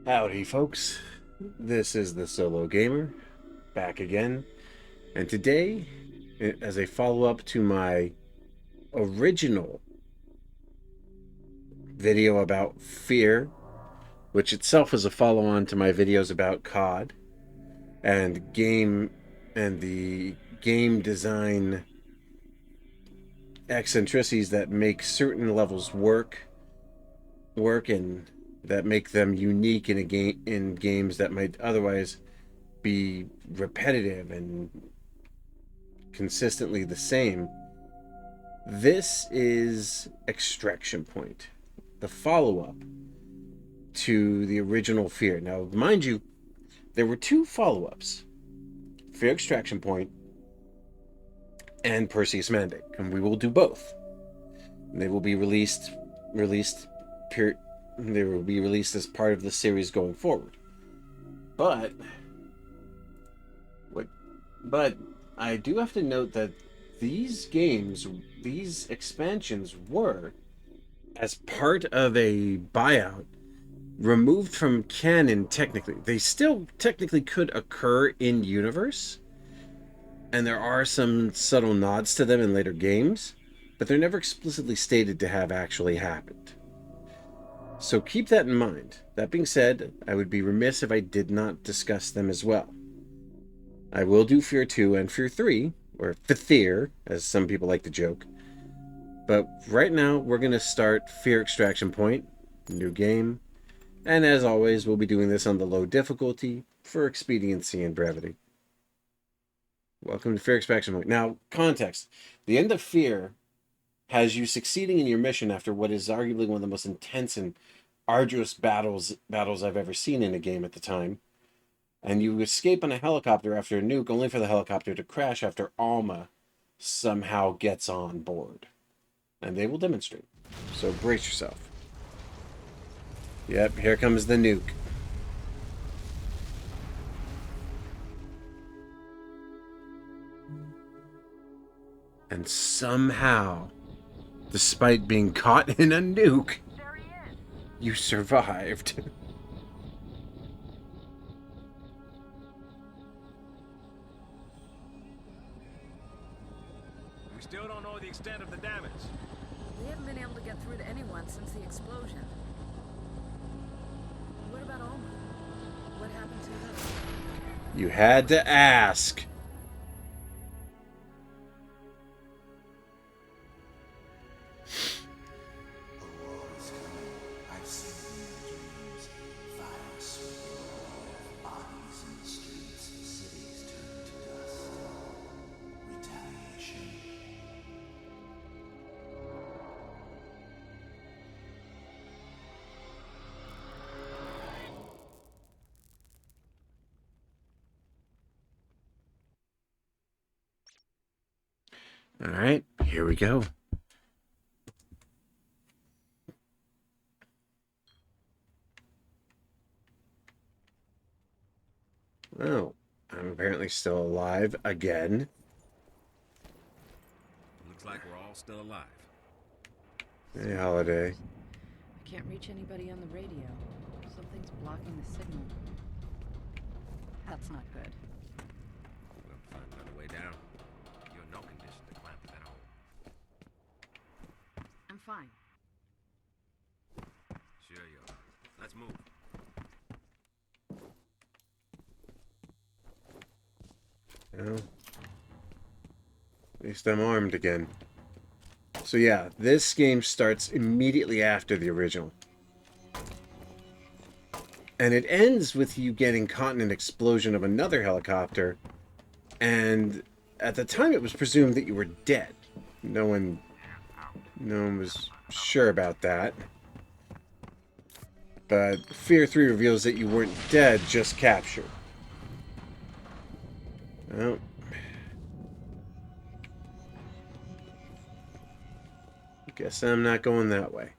Howdy, folks. This is the Solo Gamer, back again. And today, as a follow up to my original video about Fear, which itself was a follow on to my videos about COD and the game design eccentricities that make certain levels work and that make them unique in games that might otherwise be repetitive and consistently the same. This is Extraction Point, the follow up to the original Fear. Now, mind you, there were two follow ups, Fear Extraction Point and Perseus Mandate, and we will do both. They will be released they will be released as part of the series going forward. But what but I do have to note that these expansions were, as part of a buyout, removed from canon technically. They still technically could occur in universe, and there are some subtle nods to them in later games, but they're never explicitly stated to have actually happened. So keep that in mind. That being said, I would be remiss if I did not discuss them as well. I will do Fear 2 and Fear 3, or Fear, as some people like to joke. But right now, we're going to start Fear Extraction Point, new game. And as always, we'll be doing this on the low difficulty for expediency and brevity. Welcome to Fear Extraction Point. Now, context. The end of Fear has you succeeding in your mission after what is arguably one of the most intense and arduous battles I've ever seen in a game at the time. And you escape on a helicopter after a nuke, only for the helicopter to crash after Alma somehow gets on board. And they will demonstrate. So brace yourself. Yep, here comes the nuke. And somehow, despite being caught in a nuke, you survived. We still don't know the extent of the damage. We haven't been able to get through to anyone since the explosion. What about Alma? What happened to her? You had to ask. All right, here we go. Oh, I'm apparently still alive again. Looks like we're all still alive. Hey, Holiday. I can't reach anybody on the radio. Something's blocking the signal. That's not good. We'll find another way down. You're in no condition to climb to that hole. I'm fine. Sure you are. Let's move. Well, at least I'm armed again. So yeah, this game starts immediately after the original. And it ends with you getting caught in an explosion of another helicopter. And at the time it was presumed that you were dead. No one was sure about that. But Fear 3 reveals that you weren't dead, just captured. Well, guess I'm not going that way.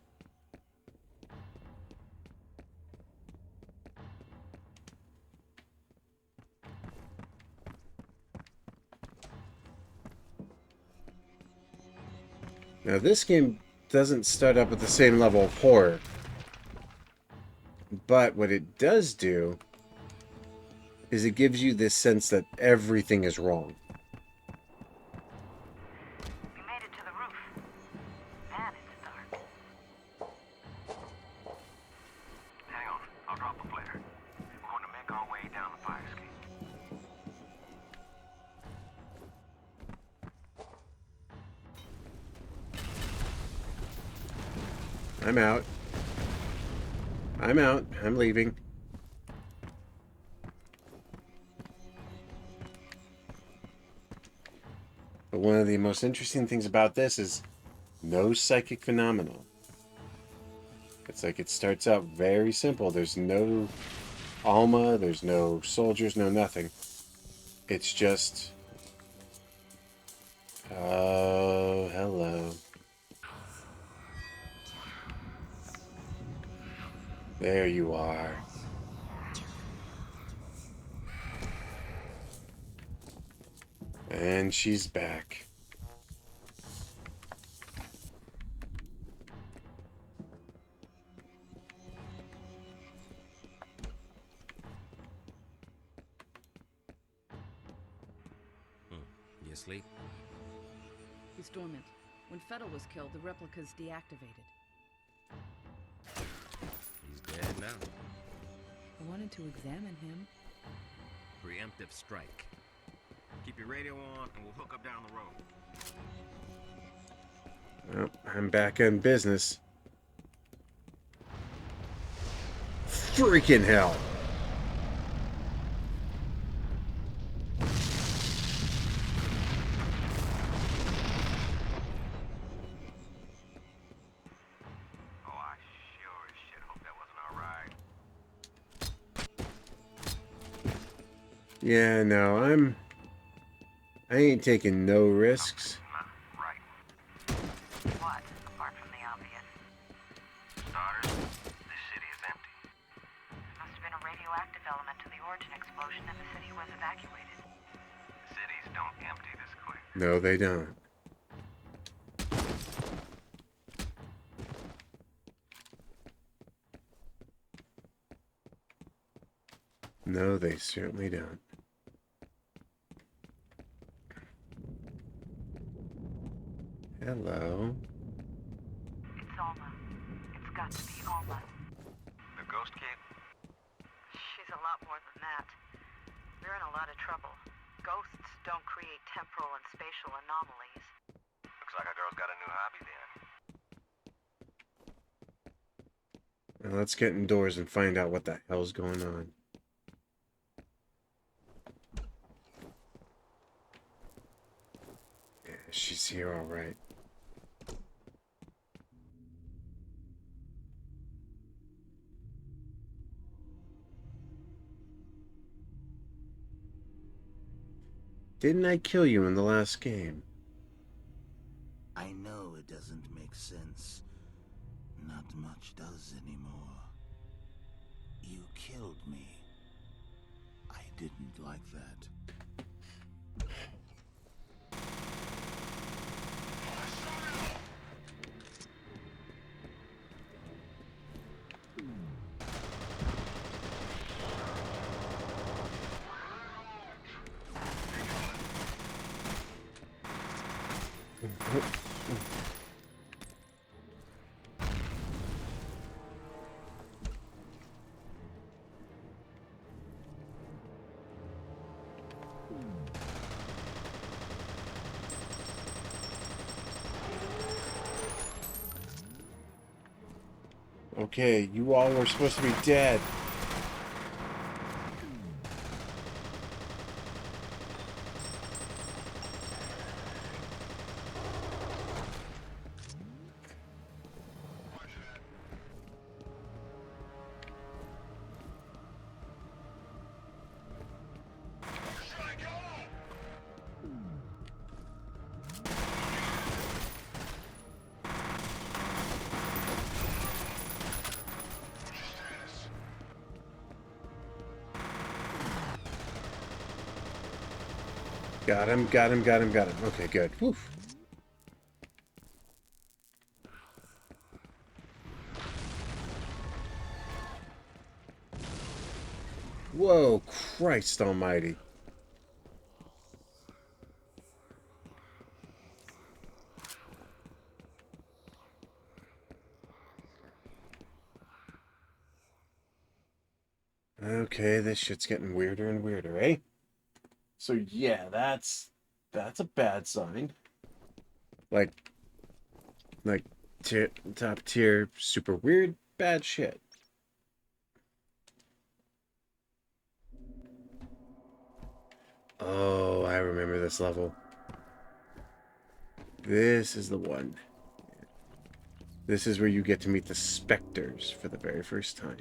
Now, this game doesn't start up with the same level of horror. But what it does do is it gives you this sense that everything is wrong. We made it to the roof. Man, it's dark. Hang on, I'll drop a flare. We're going to make our way down the fire escape. I'm out. I'm out. I'm leaving. But one of the most interesting things about this is no psychic phenomena. It's like it starts out very simple. There's no Alma, there's no soldiers, no nothing. It's just... Oh, hello. There you are. And she's back. You asleep? He's dormant. When Fettel was killed, the replica's deactivated. He's dead now. I wanted to examine him. Preemptive strike. Keep your radio on and we'll hook up down the road. Well, I'm back in business. Freaking hell. Oh, I sure as shit hope that wasn't our ride. Yeah, no, I ain't taking no risks. Right. What, apart from the obvious? Starters, this city is empty. Must have been a radioactive element to the origin explosion and the city was evacuated. Cities don't empty this quick. No, they don't. No, they certainly don't. Hello. It's Alma. It's got to be Alma. The ghost kid? She's a lot more than that. We're in a lot of trouble. Ghosts don't create temporal and spatial anomalies. Looks like our girl's got a new hobby then. Now let's get indoors and find out what the hell's going on. Yeah, she's here all right. Didn't I kill you in the last game? I know it doesn't make sense. Not much does anymore. You killed me. I didn't like that. Okay, you all were supposed to be dead. Got him, got him, got him, got him. Okay, good. Whew. Whoa, Christ almighty. Okay, this shit's getting weirder and weirder, eh? So yeah, that's a bad sign. Like top tier, super weird, bad shit. Oh, I remember this level. This is the one. This is where you get to meet the specters for the very first time.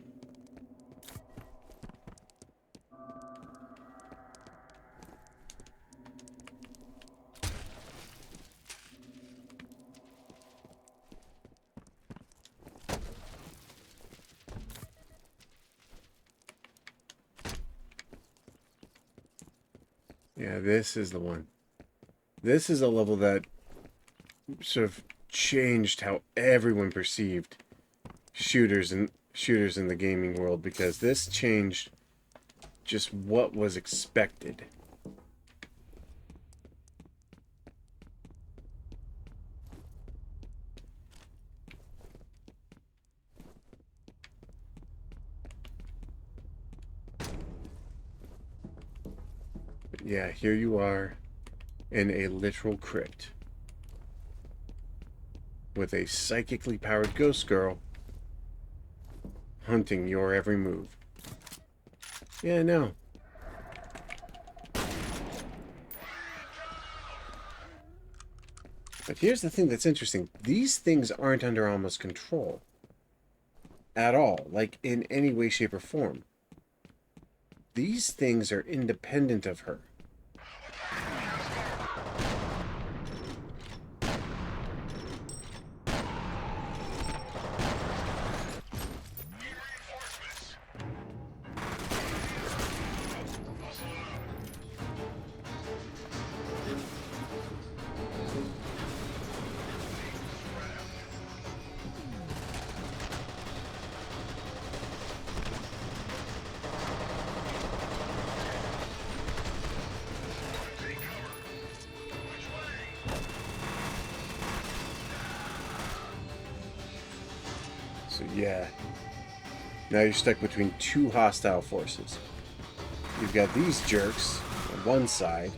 Yeah, this is the one. This is a level that sort of changed how everyone perceived shooters in the gaming world, because this changed just what was expected. But yeah, here you are in a literal crypt with a psychically powered ghost girl hunting your every move. Yeah, no. But here's the thing that's interesting. These things aren't under Alma's control. At all. Like, in any way, shape, or form. These things are independent of her. So yeah, now you're stuck between two hostile forces. You've got these jerks on one side,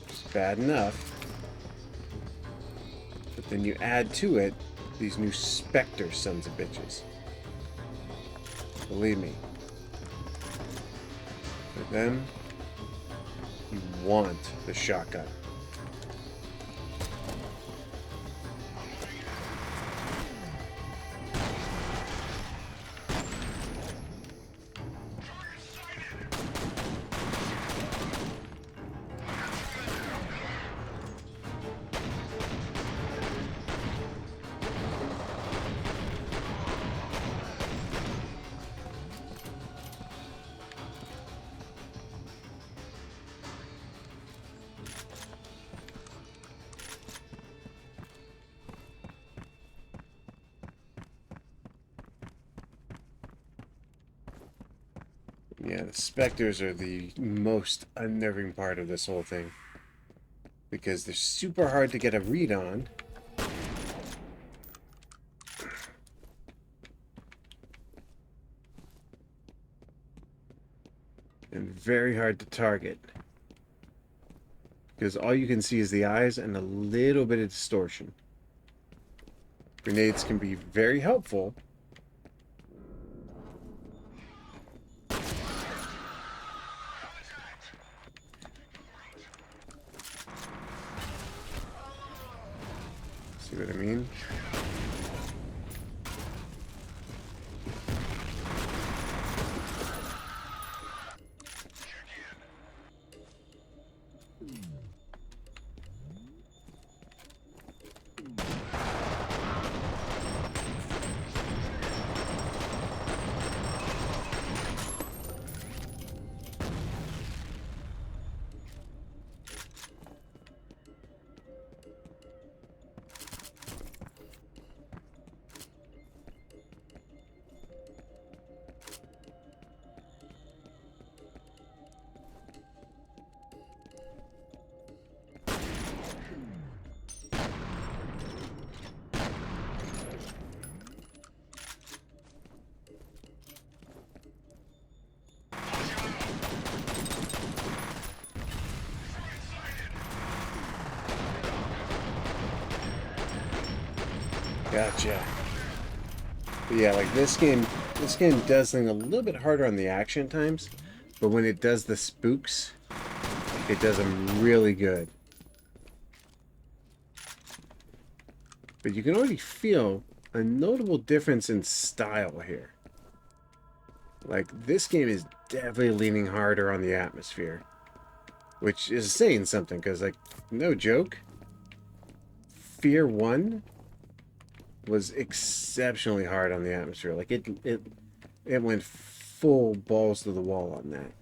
which is bad enough, but then you add to it these new Spectre sons of bitches. Believe me, for them, you want the shotgun. Yeah, the specters are the most unnerving part of this whole thing, because they're super hard to get a read on. And very hard to target, because all you can see is the eyes and a little bit of distortion. Grenades can be very helpful. See what I mean? Gotcha. But yeah, like this game does things a little bit harder on the action times, but when it does the spooks, it does them really good. But you can already feel a notable difference in style here. Like, this game is definitely leaning harder on the atmosphere, which is saying something, because, like, no joke, Fear 1 was exceptionally hard on the atmosphere. Like, it went full balls to the wall on that.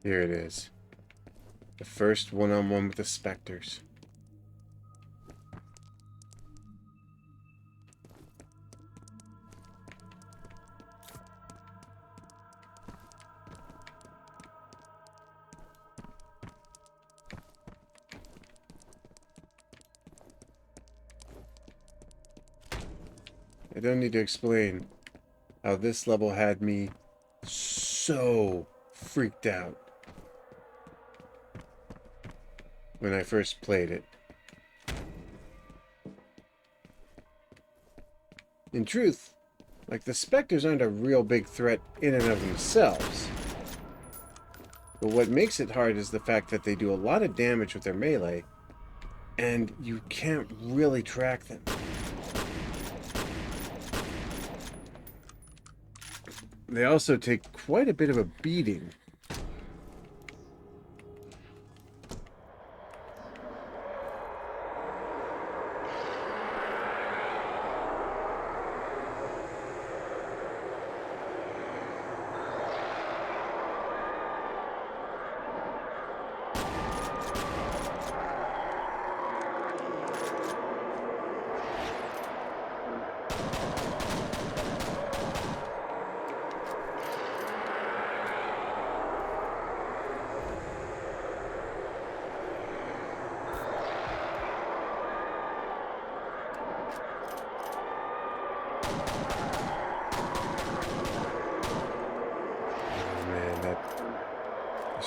Here it is. The first one-on-one with the Spectres. I don't need to explain how this level had me so freaked out when I first played it. In truth, like, the Spectres aren't a real big threat in and of themselves. But what makes it hard is the fact that they do a lot of damage with their melee, and you can't really track them. They also take quite a bit of a beating.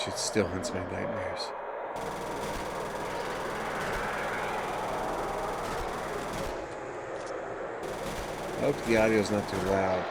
Shit still haunts my nightmares. I hope the audio's not too loud.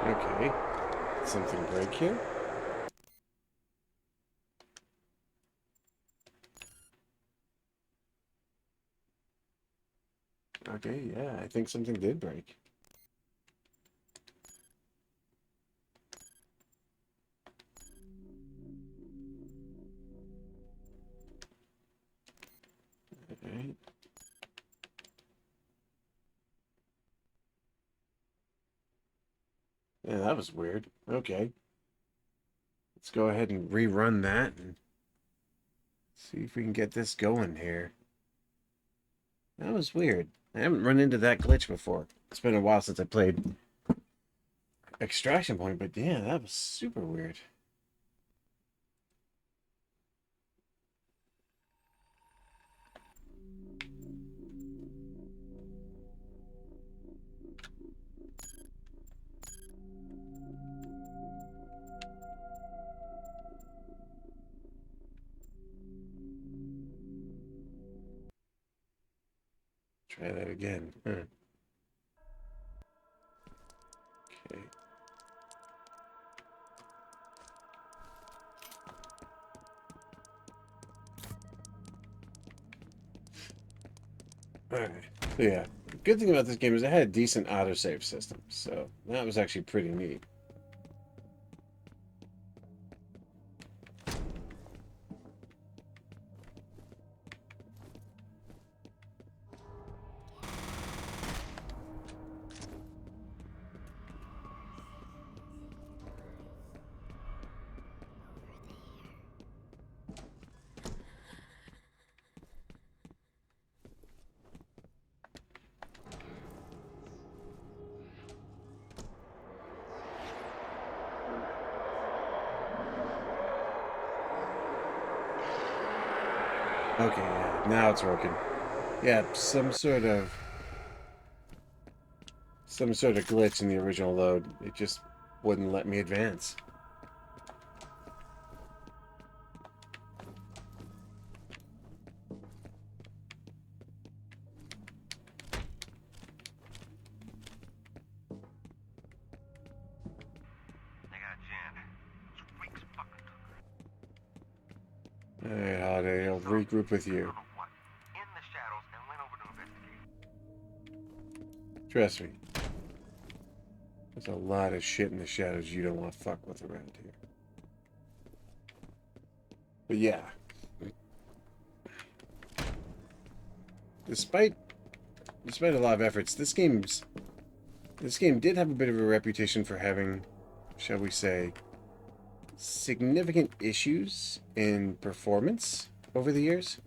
Okay. Something break here? Okay, yeah, I think something did break. Alright. Yeah, that was weird. Okay. Let's go ahead and rerun that and see if we can get this going here. That was weird. I haven't run into that glitch before. It's been a while since I played Extraction Point, but yeah, that was super weird. Try that again. Okay. Alright. So yeah, the good thing about this game is it had a decent autosave system, so that was actually pretty neat. Okay, yeah, now it's working. Yeah, some sort of glitch in the original load. It just wouldn't let me advance. They got Jan. Those freaks fucking took her. Alright, Holiday, I'll regroup with I you. don't know what. In the shadows and went over to investigate. Trust me. There's a lot of shit in the shadows you don't want to fuck with around here. But yeah. Despite a lot of efforts, this game did have a bit of a reputation for having, shall we say, significant issues in performance over the years.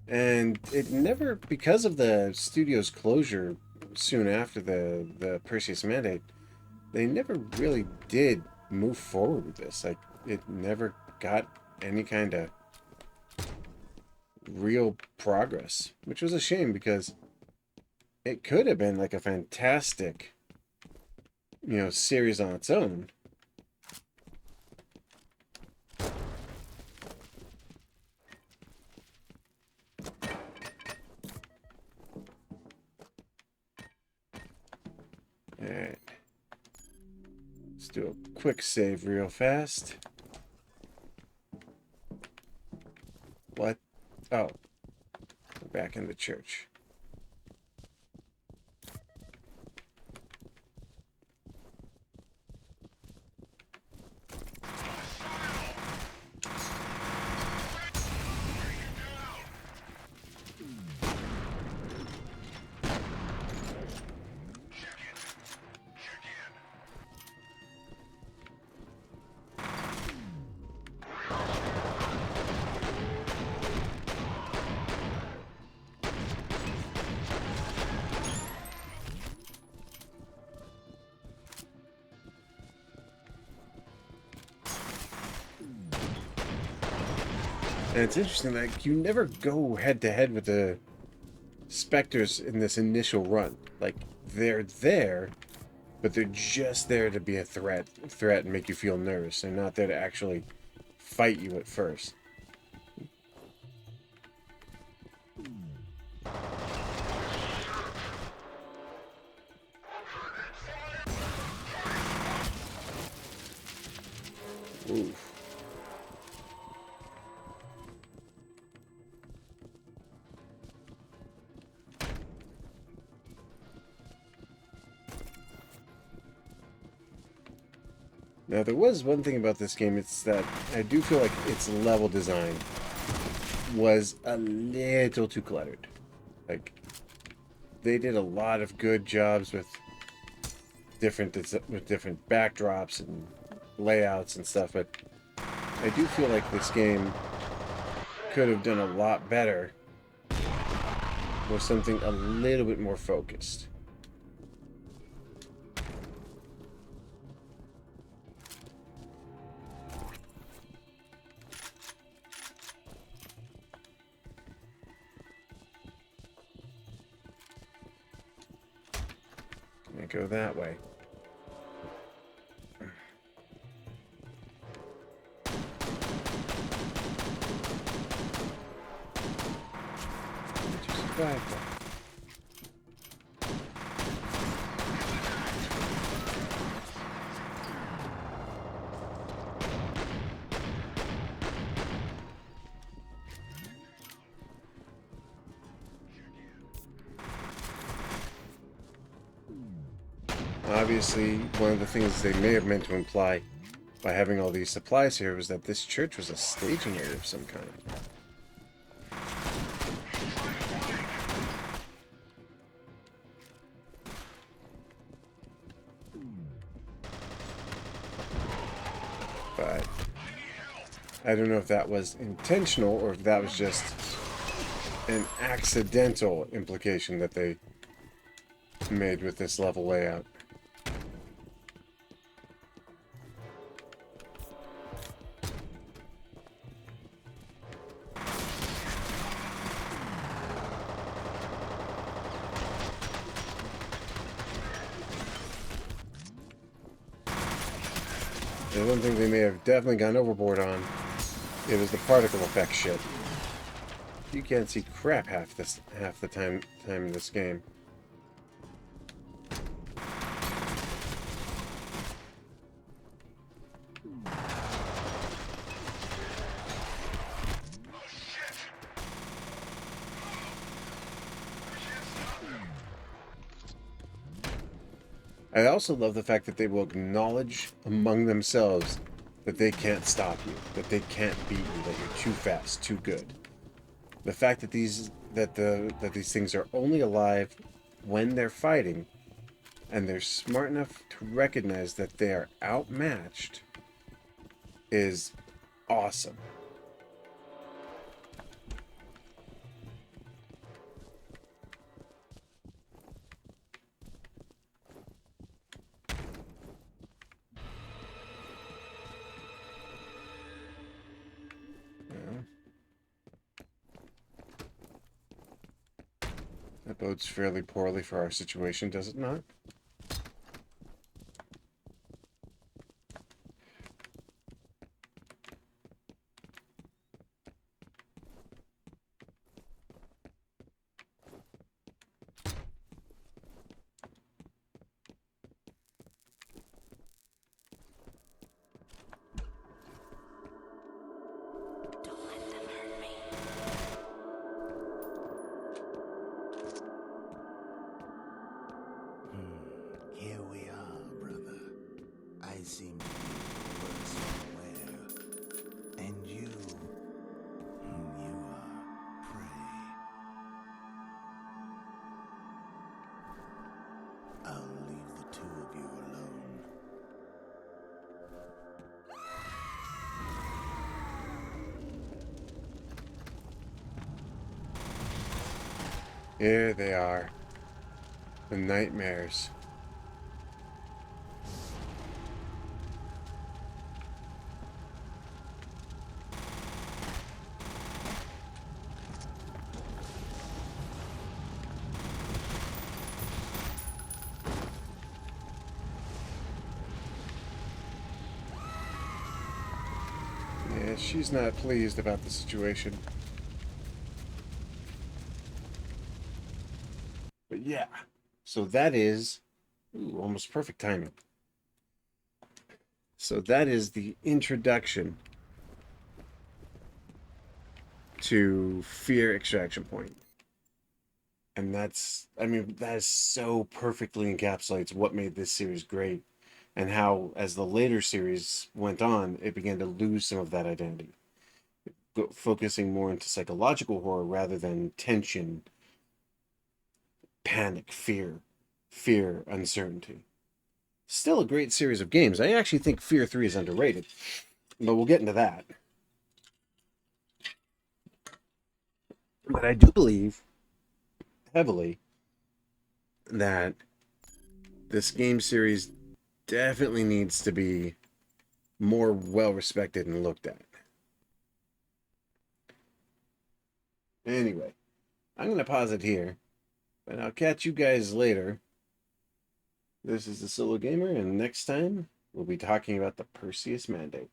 And it never, because of the studio's closure soon after the Perseus Mandate, they never really did move forward with this. Like, it never got any kind of real progress, which was a shame because it could have been like a fantastic, series on its own. Alright. Let's do a quick save real fast. What? Oh. We're back in the church. And it's interesting that you never go head to head with the Spectres in this initial run. Like, they're there, but they're just there to be a threat and make you feel nervous. They're not there to actually fight you at first. Oof. Now, there was one thing about this game, it's that I do feel like its level design was a little too cluttered. Like, they did a lot of good jobs with different backdrops and layouts and stuff, but I do feel like this game could have done a lot better with something a little bit more focused. Gonna go that way. Did you survive that? Obviously, one of the things they may have meant to imply by having all these supplies here was that this church was a staging area of some kind. But I don't know if that was intentional or if that was just an accidental implication that they made with this level layout. The one thing they may have definitely gone overboard on, it was the particle effect shit. You can't see crap half the time in this game. I also love the fact that they will acknowledge among themselves that they can't stop you, that they can't beat you, that you're too fast, too good. The fact that these things are only alive when they're fighting, and they're smart enough to recognize that they are outmatched, is awesome. That bodes fairly poorly for our situation, does it not? Here we are, brother. I seem to be worse aware. And you are prey. I'll leave the two of you alone. Here they are. The nightmares. Yeah, she's not pleased about the situation. But yeah, so that is almost perfect timing. So that is the introduction to Fear Extraction Point. And that's, I mean, that is so perfectly encapsulates what made this series great and how, as the later series went on, it began to lose some of that identity, focusing more into psychological horror rather than tension, panic, fear, uncertainty. Still a great series of games. I actually think Fear 3 is underrated. But we'll get into that. But I do believe heavily that this game series definitely needs to be more well respected and looked at. Anyway, I'm going to pause it here, but I'll catch you guys later. This is the Solo Gamer, and next time we'll be talking about the Perseus Mandate.